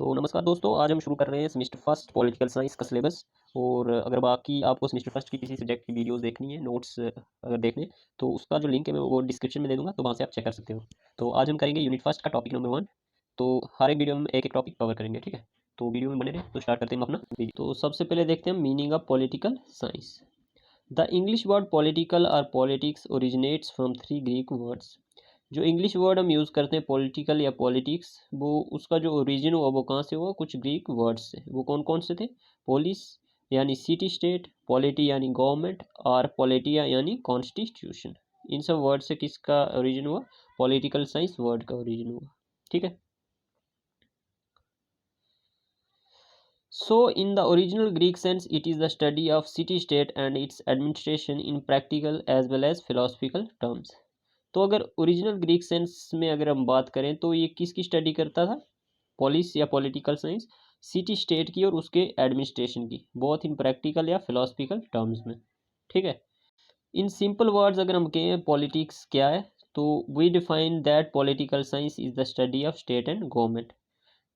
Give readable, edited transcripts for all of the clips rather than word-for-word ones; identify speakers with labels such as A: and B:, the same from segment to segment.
A: तो नमस्कार दोस्तों, आज हम शुरू कर रहे हैं सेमेस्टर फर्स्ट पॉलिटिकल साइंस का सिलेबस। और अगर बाकी आपको सेमेस्टर फर्स्ट की किसी सब्जेक्ट की वीडियोस देखनी है, नोट्स अगर देखने, तो उसका जो लिंक है मैं वो डिस्क्रिप्शन में दे दूंगा, तो वहाँ से आप चेक कर सकते हो। तो आज हम करेंगे यूनिट फर्स्ट का टॉपिक नंबर 1। तो हर एक वीडियो में एक एक टॉपिक कवर करेंगे, ठीक है। तो वीडियो में बने रहे, तो स्टार्ट करते हैं हम अपना वीडियो। तो सबसे पहले देखते हैं meaning of political science. The English word political और politics originates from 3 Greek words. जो इंग्लिश वर्ड हम यूज़ करते हैं पॉलिटिकल या पॉलिटिक्स, वो उसका जो ओरिजिन हुआ वो कहाँ से हुआ? कुछ ग्रीक वर्ड्स से। वो कौन कौन से थे? पोलिस यानी सिटी स्टेट, पॉलिटी यानी गवर्नमेंट, और पॉलिटिया यानी कॉन्स्टिट्यूशन। इन सब वर्ड से किसका ओरिजिन हुआ? पॉलिटिकल साइंस वर्ड का ओरिजिन हुआ, ठीक है। So, in the original Greek sense, it is the study of city-state and its administration in practical as well as philosophical terms. तो अगर ओरिजिनल ग्रीक सेंस में अगर हम बात करें तो ये किसकी स्टडी करता था? पॉलिस या पॉलिटिकल साइंस, सिटी स्टेट की और उसके एडमिनिस्ट्रेशन की, बोथ इन प्रैक्टिकल या फिलोसफिकल टर्म्स में, ठीक है। इन सिंपल वर्ड्स अगर हम कहें पॉलिटिक्स क्या है, तो we define that political science is the study of state and government.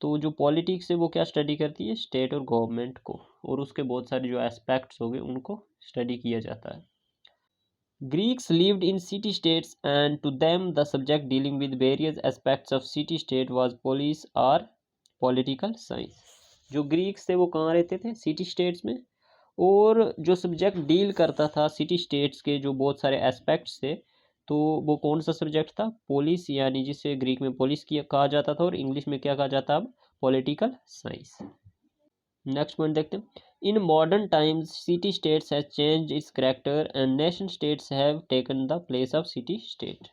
A: तो जो पॉलिटिक्स है वो क्या स्टडी करती है? स्टेट और गवर्नमेंट को, और उसके बहुत सारे जो एस्पेक्ट्स हो गए उनको स्टडी किया जाता है। Greeks lived in city-states, and to them the subject dealing with various aspects of city-state was polis or political science. जो ग्रीक्स थे वो कहाँ रहते थे? सिटी स्टेट्स में। और जो सब्जेक्ट डील करता था सिटी स्टेट्स के जो बहुत सारे एस्पेक्ट्स थे, तो वो कौन सा सब्जेक्ट था? पोलिस, यानी जिसे ग्रीक में पोलिस किया कहा जाता था और इंग्लिश में क्या कहा जाता है अब? Political science. नेक्स्ट पॉइंट देखते हैं। In modern times city states has change it's character and nation states have taken the place of city state.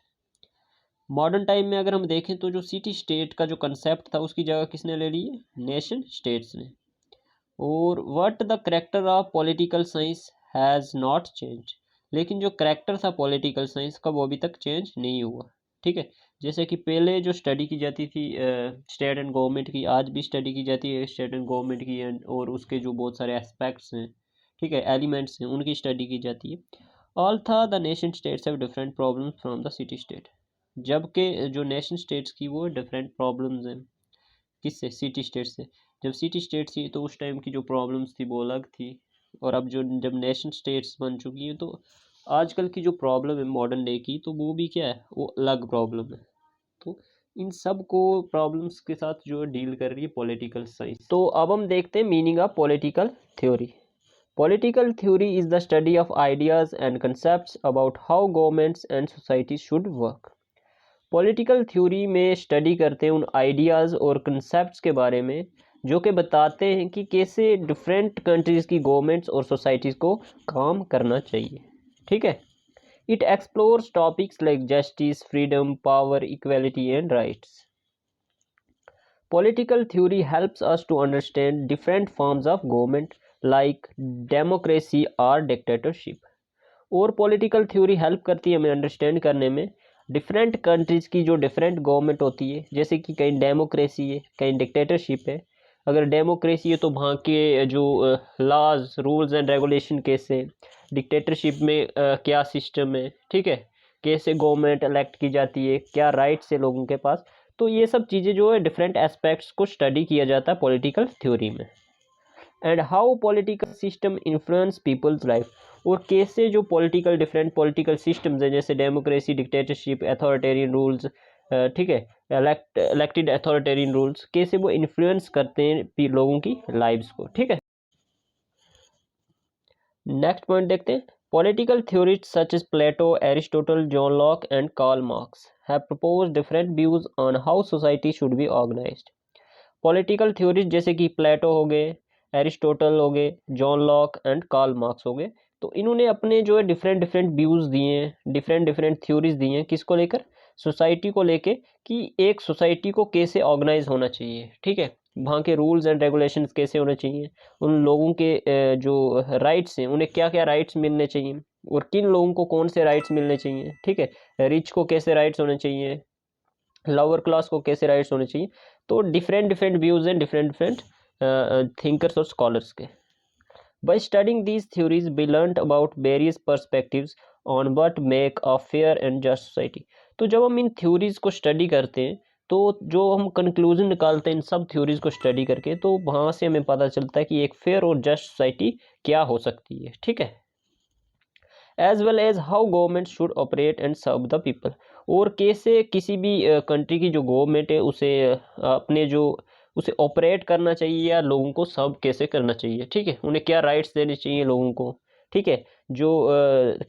A: Modern time में अगर हम देखें तो जो सिटी स्टेट का जो कंसेप्ट था उसकी जगह किसने ले ली है? नेशन स्टेट्स ने। और what the character of political science has not change. लेकिन जो करेक्टर था पॉलिटिकल साइंस का वो अभी तक चेंज नहीं हुआ, ठीक है। जैसे कि पहले जो स्टडी की जाती थी स्टेट एंड गवर्नमेंट की, आज भी स्टडी की जाती है स्टेट एंड गवर्नमेंट की, और उसके जो बहुत सारे एस्पेक्ट्स हैं, ठीक है, एलिमेंट्स हैं, उनकी स्टडी की जाती है। ऑल था the nation states have different problems from the city state. जबकि जो नेशन स्टेट्स की वो डिफरेंट प्रॉब्लम्स हैं किससे? सिटी स्टेट से। जब सिटी स्टेट थी तो उस टाइम की जो प्रॉब्लम्स थी वो अलग थी, और अब जो जब नेशन स्टेट्स बन चुकी हैं तो आजकल की जो प्रॉब्लम है मॉडर्न डे की, तो वो भी क्या है? वो अलग प्रॉब्लम है। तो इन सब को प्रॉब्लम्स के साथ जो डील कर रही है पॉलिटिकल साइंस। तो अब हम देखते हैं meaning of political theory. Political theory is the study of ideas and concepts about how governments and society should work. Political theory में स्टडी करते हैं उन आइडियाज़ और कंसेप्ट्स के बारे में जो कि बताते हैं कि कैसे डिफरेंट कंट्रीज़ की गवर्नमेंट्स और सोसाइटीज़ को काम करना चाहिए, ठीक है। It explores topics like justice, freedom, power, equality and rights. Political theory helps us to understand different forms of government like democracy or dictatorship. और पॉलिटिकल थ्योरी हेल्प करती है हमें अंडरस्टैंड करने में डिफरेंट कंट्रीज़ की जो डिफरेंट गवर्नमेंट होती है, जैसे कि कहीं डेमोक्रेसी है, कहीं डिक्टेटरशिप है। अगर डेमोक्रेसी है तो वहाँ के जो लॉज, रूल्स एंड रेगुलेशन कैसे, डिक्टेटरशिप में क्या सिस्टम है, ठीक है, कैसे गवर्नमेंट इलेक्ट की जाती है, क्या राइट्स है लोगों के पास। तो ये सब चीज़ें जो है डिफरेंट एस्पेक्ट्स को स्टडी किया जाता है पॉलिटिकल थ्योरी में। And how political system influence people's life. और कैसे जो पॉलिटिकल डिफरेंट पॉलिटिकल सिस्टम्स हैं, जैसे डेमोक्रेसी, डिक्टेटरशिप, अथॉरिटेरियन रूल्स, ठीक है, इलेक्टेड अथॉरिटेरियन रूल्स, कैसे वो इन्फ्लुएंस करते हैं लोगों की लाइव्स को, ठीक है। नेक्स्ट पॉइंट देखते हैं। Political theorist such as Plato, Aristotle, John Locke and Karl Marx have proposed different views on how society should be organised. Political theorist जैसे कि प्लेटो हो गए, एरिस्टोटल हो गए, John Locke and Karl Marx हो गए, तो इन्होंने अपने जो है डिफरेंट डिफरेंट व्यूज़ दिए हैं, डिफरेंट डिफरेंट थ्योरीज दी हैं, किसको लेकर? सोसाइटी को लेके, कि एक सोसाइटी को कैसे ऑर्गेनाइज होना चाहिए, ठीक है, वहाँ के रूल्स एंड रेगुलेशंस कैसे होने चाहिए, उन लोगों के जो राइट्स हैं उन्हें क्या क्या राइट्स मिलने चाहिए, और किन लोगों को कौन से राइट्स मिलने चाहिए, ठीक है, रिच को कैसे राइट्स होने चाहिए, लोअर क्लास को कैसे राइट्स होने चाहिए। तो डिफरेंट डिफरेंट व्यूज हैं डिफरेंट डिफरेंट थिंकर्स और स्कॉलर्स के। By studying these theories we learn about various perspectives on what make a fair and just society. तो जब हम इन थ्योरीज को स्टडी करते हैं तो जो हम कंक्लूजन निकालते हैं इन सब थ्योरीज को स्टडी करके, तो वहाँ से हमें पता चलता है कि एक फेयर और जस्ट सोसाइटी क्या हो सकती है, ठीक है। As well as how government should operate and serve the people, और कैसे किसी भी कंट्री की जो गवर्नमेंट है उसे अपने जो उसे ऑपरेट करना चाहिए या लोगों को सर्व कैसे करना चाहिए, ठीक है। उन्हें क्या राइट्स देने चाहिए लोगों को, ठीक है। जो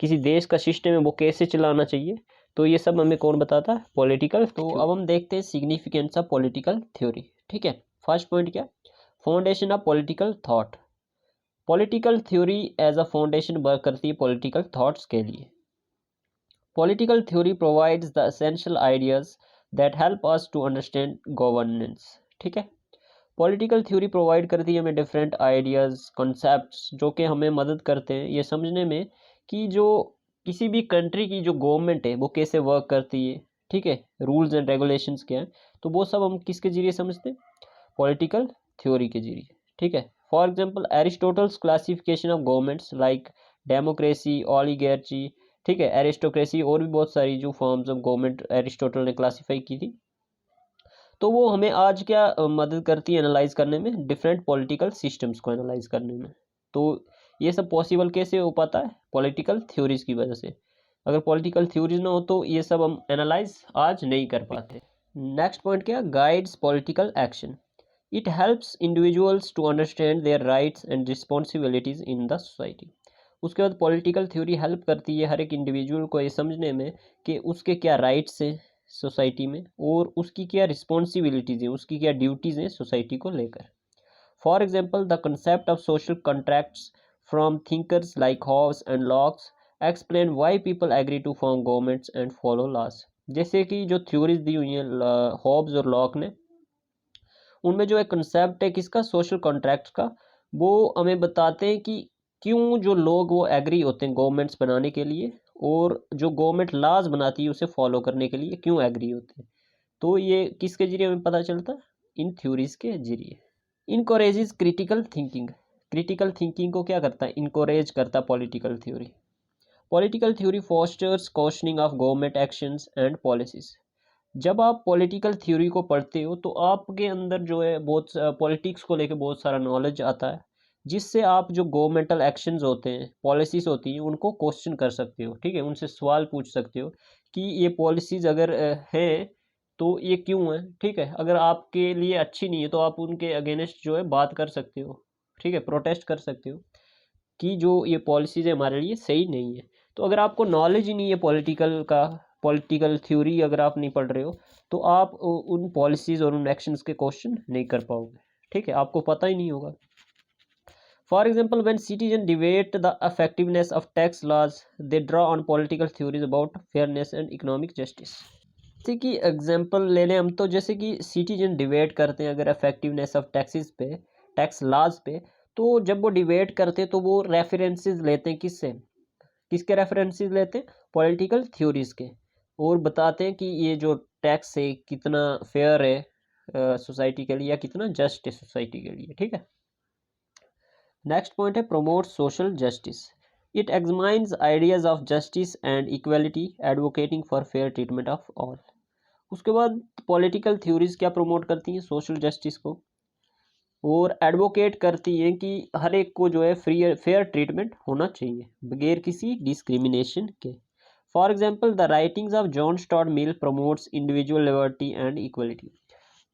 A: किसी देश का सिस्टम है वो कैसे चलाना चाहिए, तो ये सब हमें कौन बताता है, पॉलिटिकल। तो अब हम देखते हैं सिग्निफिकेंस ऑफ पॉलिटिकल थ्योरी, ठीक है। फर्स्ट पॉइंट क्या, foundation of political thought. Political theory as a foundation work करती है पॉलिटिकल थॉट्स के लिए। Political theory provides the essential ideas that help us to understand governance, ठीक है। पॉलिटिकल थ्योरी प्रोवाइड करती है हमें डिफरेंट आइडियाज़ कॉन्सेप्ट्स जो कि हमें मदद करते हैं ये समझने में कि जो किसी भी कंट्री की जो गवर्नमेंट है वो कैसे वर्क करती है, ठीक है। रूल्स एंड रेगुलेशंस क्या हैं, तो वो सब हम किसके जरिए समझते हैं, पॉलिटिकल थ्योरी के जरिए, ठीक है। For example Aristotle's classification of governments like democracy, oligarchy, ठीक है, एरिस्टोक्रेसी, और भी बहुत सारी जो फॉर्म्स ऑफ गवर्नमेंट एरिस्टोटल ने क्लासीफाई की थी, तो वो हमें आज क्या मदद करती है एनालाइज करने में, डिफरेंट पॉलिटिकल सिस्टम्स को एनालाइज करने में। तो ये सब पॉसिबल कैसे हो पाता है, पॉलिटिकल थ्योरीज की वजह से। अगर पॉलिटिकल थ्योरीज ना हो तो ये सब हम एनालाइज आज नहीं कर पाते। नेक्स्ट पॉइंट क्या, guides political action. It helps individuals to understand their rights and responsibilities in the society. उसके बाद पॉलिटिकल थ्योरी हेल्प करती है हर एक इंडिविजुअल को ये समझने में कि उसके क्या राइट्स हैं सोसाइटी में और उसकी क्या रिस्पॉन्सिबिलिटीज़ हैं, उसकी क्या ड्यूटीज़ हैं सोसाइटी को लेकर। For example the concept of social contracts from thinkers like Hobbes and Locke's explain why people agree to form governments and follow laws. जैसे कि जो थ्योरीज दी हुई हैं हॉब्स और लॉक ने, उनमें जो एक कंसेप्ट है किसका, सोशल कॉन्ट्रैक्ट का, वो हमें बताते हैं कि क्यों जो लोग वो एग्री होते हैं गवर्नमेंट्स बनाने के लिए, और जो गवर्नमेंट लॉज बनाती है उसे फॉलो करने के लिए क्यों एग्री होते हैं। तो ये किसके जरिए हमें पता चलता है, इन थ्योरीज के जरिए। इनकोरेजेस क्रिटिकल थिंकिंग। क्रिटिकल थिंकिंग को क्या करता है, इनकोरेज करता है political theory. Political theory fosters questioning of government actions and policies. जब आप पॉलिटिकल थ्योरी को पढ़ते हो तो आपके अंदर जो है बहुत पॉलिटिक्स को लेकर बहुत सारा नॉलेज आता है, जिससे आप जो गवर्नमेंटल एक्शंस होते हैं, पॉलिसीज होती हैं, उनको क्वेश्चन कर सकते हो, ठीक है। उनसे सवाल पूछ सकते हो कि ये पॉलिसीज अगर हैं तो ये क्यों है, ठीक है। अगर आपके लिए अच्छी नहीं है तो आप उनके अगेंस्ट जो है बात कर सकते हो, ठीक है, प्रोटेस्ट कर सकते हो कि जो ये पॉलिसीज़ है हमारे लिए सही नहीं है। तो अगर आपको नॉलेज ही नहीं है पॉलिटिकल का, पॉलिटिकल थ्योरी अगर आप नहीं पढ़ रहे हो, तो आप उन पॉलिसीज़ और उन एक्शंस के क्वेश्चन नहीं कर पाओगे, ठीक है, आपको पता ही नहीं होगा। For example when citizen debate the effectiveness of tax laws they draw on political theories about fairness and economic justice. जैसे कि एग्जाम्पल ले लें हम, तो जैसे कि सिटीजन डिबेट करते हैं अगर इफेक्टिवनेस ऑफ टैक्सेस पे, टैक्स लॉज पे, तो जब वो डिबेट करते हैं तो वो रेफरेंसेस लेते हैं किससे, किसके रेफरेंसेस लेते हैं, पॉलिटिकल थ्योरीज के, और बताते हैं कि ये जो टैक्स है कितना फेयर है सोसाइटी के लिए या कितना जस्ट है सोसाइटी के लिए, ठीक है। नेक्स्ट पॉइंट है promote social justice. It examines ideas of justice and equality advocating for fair treatment of all. उसके बाद पॉलिटिकल थ्योरीज क्या प्रमोट करती हैं, सोशल जस्टिस को, और एडवोकेट करती हैं कि हर एक को जो है फ्री फेयर ट्रीटमेंट होना चाहिए बगैर किसी डिस्क्रिमिनेशन के। For example the writings of John start mill promotes individual liberty and equality.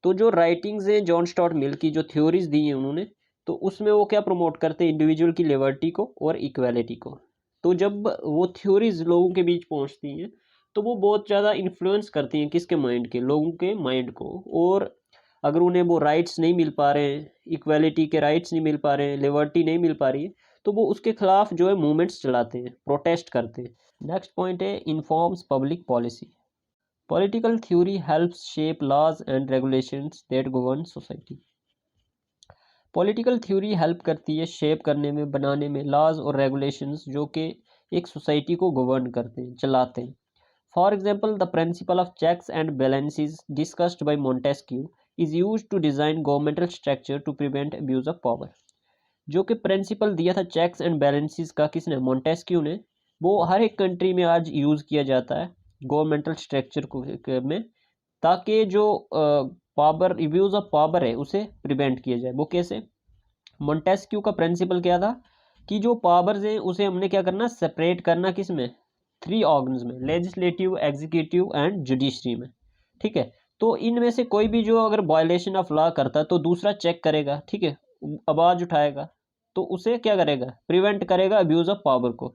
A: तो जो राइटिंग्स हैं जॉन स्टॉर्ट मिल की, जो थ्योरीज दी हैं उन्होंने, तो उसमें वो क्या प्रमोट करते हैं, इंडिविजुअल की लिबर्टी को और इक्वलिटी को। तो जब वो थ्योरीज लोगों के बीच पहुंचती हैं तो वो बहुत ज़्यादा इन्फ्लुएंस करती हैं किसके माइंड के, लोगों के माइंड को। और अगर उन्हें वो राइट्स नहीं मिल पा रहे हैं, इक्वलिटी के राइट्स नहीं मिल पा रहे हैं, लिबर्टी नहीं मिल पा रही है, तो वो उसके खिलाफ जो है मूवमेंट्स चलाते हैं, प्रोटेस्ट करते हैं। नेक्स्ट पॉइंट है informs public policy. Political theory helps shape laws and regulations that govern society. Political theory help करती है शेप करने में, बनाने में लॉज और रेगुलेशंस जो कि एक सोसाइटी को गवर्न करते हैं, चलाते हैं। For example the principle of checks and balances discussed by Montesquieu is used to design governmental structure to prevent abuse of power. जो कि प्रिंसिपल दिया था चेक्स एंड बैलेंसेस का, किसने, मोंटेस्क्यू ने, वो हर एक कंट्री में आज यूज़ किया जाता है गवर्नमेंटल स्ट्रक्चर को में, ताकि जो पावर अब्यूज ऑफ पावर है उसे प्रिवेंट किया जाए। वो कैसे? मोंटेस्क्यू का प्रिंसिपल क्या था कि जो पावर्स हैं उसे हमने क्या करना, सेपरेट करना, किस में, 3 ऑर्गन्स में, लेजिस्लेटिव, एग्जीक्यूटिव एंड जुडिशरी में। ठीक है, तो इनमें से कोई भी जो अगर वायलेशन ऑफ लॉ करता है तो दूसरा चेक करेगा, ठीक है, आवाज उठाएगा, तो उसे क्या करेगा, प्रिवेंट करेगा अब्यूज ऑफ पावर को।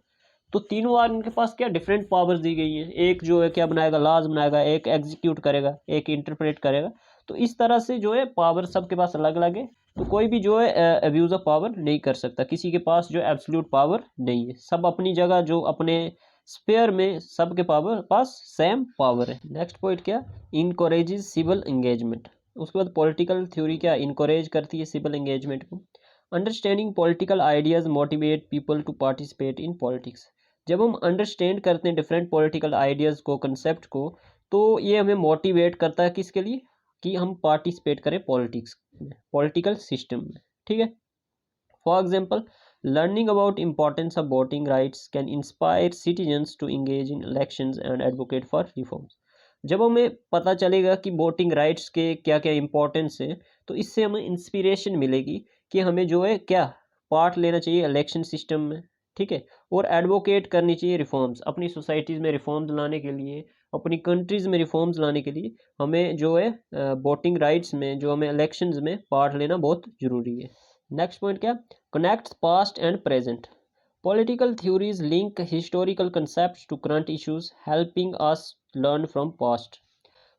A: तो तीनों ऑर्गन के पास क्या डिफरेंट पावर्स दी गई हैं, एक जो है क्या बनाएगा, लॉज बनाएगा, एक एग्जीक्यूट करेगा, एक इंटरप्रेट करेगा। तो इस तरह से जो है पावर सबके पास अलग अलग है, तो कोई भी जो है अब्यूज ऑफ पावर नहीं कर सकता, किसी के पास जो एब्सोल्यूट पावर नहीं है, सब अपनी जगह जो अपने स्पेयर में सबके पावर पास सेम पावर है। नेक्स्ट पॉइंट क्या, इनकरेजेस सिविल एंगेजमेंट। उसके बाद पॉलिटिकल थ्योरी क्या इनकरेज करती है सिविल एंगेजमेंट को। Understanding political ideas motivate people to participate in politics. जब हम अंडरस्टैंड करते हैं डिफरेंट पॉलिटिकल आइडियाज़ को, कंसेप्ट को, तो ये हमें मोटिवेट करता है किसके लिए, कि हम पार्टिसिपेट करें पॉलिटिक्स में, पॉलिटिकल सिस्टम में। ठीक है, for example learning about importance of voting rights can inspire citizens to engage in elections and advocate for reforms. जब हमें पता चलेगा कि वोटिंग राइट्स के क्या क्या इंपॉर्टेंस है, तो इससे हमें इंस्पिरेशन मिलेगी कि हमें जो है क्या पार्ट लेना चाहिए इलेक्शन सिस्टम में। ठीक है, और एडवोकेट करनी चाहिए रिफॉर्म्स, अपनी सोसाइटीज़ में रिफॉर्म्स लाने के लिए, अपनी कंट्रीज़ में रिफॉर्म्स लाने के लिए हमें जो है वोटिंग राइट्स में, जो हमें इलेक्शंस में पार्ट लेना बहुत ज़रूरी है। नेक्स्ट पॉइंट क्या, connects past and present. Political theories link historical concepts to current issues, helping us learn from past.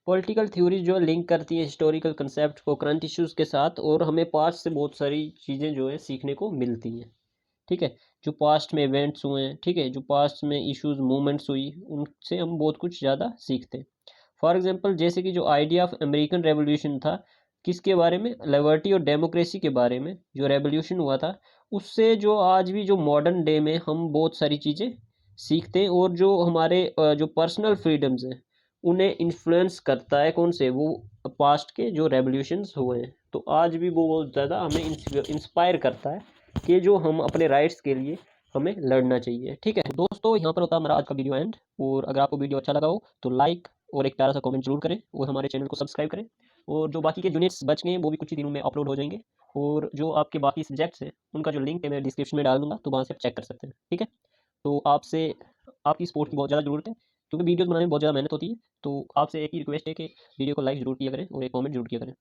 A: Political theories जो लिंक करती है हिस्टोरिकल कंसेप्ट को करंट इश्यूज के साथ, और हमें पास्ट से बहुत सारी चीज़ें जो है सीखने को मिलती हैं। ठीक है, जो पास्ट में इवेंट्स हुए हैं, ठीक है, जो पास्ट में इश्यूज मूवमेंट्स हुई, उनसे हम बहुत कुछ ज़्यादा सीखते हैं। फॉर एग्जांपल जैसे कि जो आइडिया ऑफ अमेरिकन रेवोल्यूशन था, किसके बारे में, लिबर्टी और डेमोक्रेसी के बारे में जो रेवोल्यूशन हुआ था, उससे जो आज भी जो मॉडर्न डे में हम बहुत सारी चीज़ें सीखते हैं, और जो हमारे जो पर्सनल फ्रीडम्स हैं उन्हें इन्फ्लुएंस करता है, कौन से, वो पास्ट के जो रेवोल्यूशंस हुए हैं। तो आज भी वो बहुत ज़्यादा हमें इंस्पायर करता है कि जो हम अपने राइट्स के लिए हमें लड़ना चाहिए। ठीक है दोस्तों, यहाँ पर होता है हमारा आज का वीडियो एंड। और अगर आपको वीडियो अच्छा लगा हो तो लाइक और एक प्यारा सा कमेंट जरूर करें, और हमारे चैनल को सब्सक्राइब करें। और जो बाकी के यूनिट्स बच गए हैं वो भी कुछ ही दिनों में अपलोड हो जाएंगे, और जो आपके बाकी सब्जेक्ट्स हैं उनका जो लिंक है मैं डिस्क्रिप्शन में डाल दूंगा, तो वहाँ से आप चेक कर सकते हैं। ठीक है, तो आपसे आपकी सपोर्ट की बहुत ज़्यादा ज़रूरत है, क्योंकि वीडियोस बनाने में बहुत ज़्यादा मेहनत होती है। तो आपसे एक ही रिक्वेस्ट है कि वीडियो को लाइक ज़रूर किया करें और एक कमेंट जरूर किया करें।